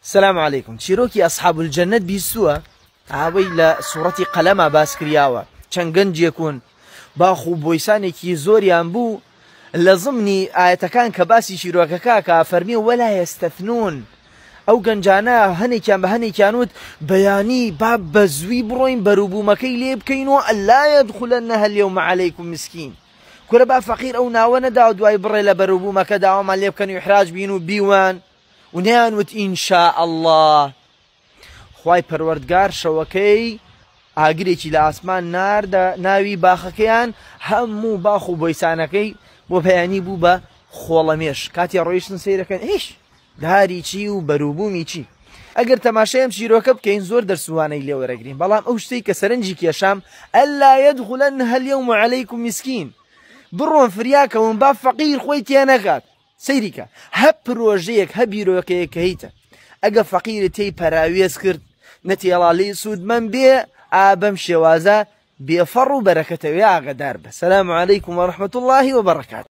السلام عليكم. چیرۆکی أصحاب الجنة بیستووە ئاوەی لە سوورەتی قەلەما باس کراوە. چەند گەنجێکون باخ و بۆیسانێکی زۆریان بوو لە ضمنی ئاەتەکان کە باسی چیرۆکەکە فەرمی وەلا یەستەثنون. ئەو گەنجانە هەنێکیان بە هەنێکیان وت بەیانی با بە زووی بڕۆین بەرووبوومەکەی لێ بکەینەوە ئەلا یەدخولەنەها اليوم عەلەیکم مسکین. کورە با فەقیر ئەو ناوە نەدا و دوای بڕێ لە بەرووبوومەکە داوامان لێ بکەن و ئیحراج بین و بیوان و نەیانوت ئینشاء الله. خوای پەروەردگار شەوەکەی ئاگرێکی لە ئاسمان ناردە ناوی باخەکەیان هەموو باخ و بۆیسانەکەی بۆ پەیانی بوو بە خۆڵەمێش. کاتی ڕۆیشتن سەیرەکەن هیچ داری چی و بەرووبوومی چی. ئەگەر تەماشایم چیرۆکە بکەین زۆر دەرسوانەی لێ وەرەگرین، بەڵام ئەو شتەی کە سەرنجی کێشام ئەلا یەدخولەنەها اليوم عەلەیکم مسکین. بڕۆن فریاکەون با فەقیر خۆی تێ نەکات. سەیریکە هە پرۆژەیەک هە بیرۆکەیەک کە هیتە ئەگە فەقیرت تێی پەراوێز کرد نەتێڵاڵی سوودمەند بێ ئابەم شێوازە بێفەڕ و بەرەکەتەوێ ئاگادار بە. سەلام عەلەیکم وەڕەحمەتوڵڵاهی وبەڕەکات.